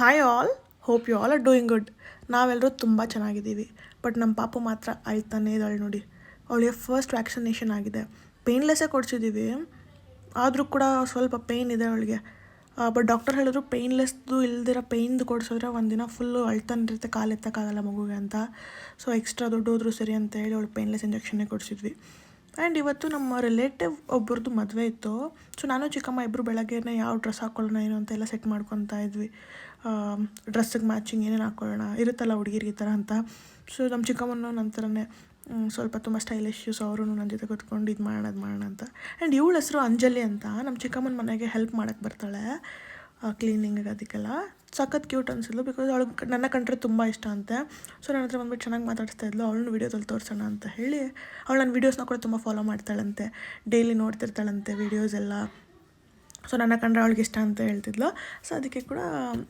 Hi all, hope you all are doing good. ನಾವೆಲ್ಲರೂ ತುಂಬ ಚೆನ್ನಾಗಿದ್ದೀವಿ. ಬಟ್ ನಮ್ಮ ಪಾಪು ಮಾತ್ರ ಅಳ್ತಾನೇ ಇದ್ದಾಳೆ ನೋಡಿ. ಅವಳಿಗೆ ಫಸ್ಟ್ ವ್ಯಾಕ್ಸಿನೇಷನ್ ಆಗಿದೆ. ಪೇಯ್ನ್ಲೆಸ್ಸೇ ಕೊಡಿಸಿದ್ದೀವಿ, ಆದರೂ ಕೂಡ ಸ್ವಲ್ಪ ಪೇಯ್ನ್ ಇದೆ ಅವಳಿಗೆ. ಬಟ್ ಡಾಕ್ಟರ್ ಹೇಳಿದ್ರು ಪೇಯ್ನ್ಲೆಸ್ದು ಇಲ್ದಿರೋ ಪೇಯ್ನ್ದು ಕೊಡಿಸಿದ್ರೆ ಒಂದಿನ ಫುಲ್ಲು ಅಳ್ತಾನೆ ಇರುತ್ತೆ, ಕಾಲು ಎತ್ತಕ್ಕಾಗಲ್ಲ ಮಗುಗೆ ಅಂತ. ಸೊ ಎಕ್ಸ್ಟ್ರಾ ದುಡ್ಡು ಹೋದರೂ ಸರಿ ಅಂತ ಹೇಳಿ ಅವಳು ಪೇಯ್ನ್ಲೆಸ್ ಇಂಜೆಕ್ಷನ್ನೇ ಕೊಡಿಸಿದ್ವಿ. ಆ್ಯಂಡ್ ಇವತ್ತು ನಮ್ಮ ರಿಲೇಟಿವ್ ಒಬ್ಬರದ್ದು ಮದುವೆ ಇತ್ತು. ಸೊ ನಾನು ಚಿಕ್ಕಮ್ಮ ಇಬ್ಬರು ಬೆಳಗ್ಗೆನೇ ಯಾವ ಡ್ರೆಸ್ ಹಾಕ್ಕೊಳ್ಳೋಣ ಏನು ಅಂತೆಲ್ಲ ಸೆಟ್ ಮಾಡ್ಕೊತಾ ಇದ್ವಿ. ಡ್ರೆಸ್ಸಿಗೆ ಮ್ಯಾಚಿಂಗ್ ಏನೇನು ಹಾಕ್ಕೊಳ್ಳೋಣ ಇರುತ್ತಲ್ಲ ಹುಡುಗಿರಿಗೆ ಈ ಥರ ಅಂತ. ಸೊ ನಮ್ಮ ಚಿಕ್ಕಮ್ಮನ ನಂತರನೇ ಸ್ವಲ್ಪ ತುಂಬ ಸ್ಟೈಲಿಶ್, ಸೊ ಅವರು ನನ್ನ ಜೊತೆ ಕೂತ್ಕೊಂಡು ಇದು ಮಾಡೋಣ ಅದು ಮಾಡೋಣ ಅಂತ. ಆ್ಯಂಡ್ ಇವಳ ಹೆಸರು ಅಂಜಲಿ ಅಂತ. ನಮ್ಮ ಚಿಕ್ಕಮ್ಮನ ಮನೆಗೆ ಹೆಲ್ಪ್ ಮಾಡೋಕ್ಕೆ ಬರ್ತಾಳೆ ಕ್ಲೀನಿಂಗಿಗೆ, ಅದಕ್ಕೆಲ್ಲ ಸಖತ್ ಕ್ಯೂಟ್ ಅನಿಸಿದ್ಲು. ಬಿಕಾಸ್ ಅವಳಿಗೆ ನನ್ನ ಕಂಡ್ರೆ ತುಂಬ ಇಷ್ಟ ಅಂತೆ. ಸೊ ನನ್ನ ಹತ್ರ ಬಂದ್ಬಿಟ್ಟು ಚೆನ್ನಾಗಿ ಮಾತಾಡ್ತಾ ಇದ್ಲು. ಅವಳನ್ನ ವೀಡಿಯೋದಲ್ಲಿ ತೋರಿಸೋಣ ಅಂತ ಹೇಳಿ ಅವಳು ನನ್ನ ವೀಡಿಯೋಸ್ನ ಕೂಡ ತುಂಬ ಫಾಲೋ ಮಾಡ್ತಾಳಂತೆ, ಡೈಲಿ ನೋಡ್ತಿರ್ತಾಳಂತೆ ವೀಡಿಯೋಸ್ ಎಲ್ಲ. ಸೊ ನನ್ನ ಕಂಡ್ರೆ ಅವಳಿಗೆ ಇಷ್ಟ ಅಂತ ಹೇಳ್ತಿದ್ಲು. ಸೊ ಅದಕ್ಕೆ ಕೂಡ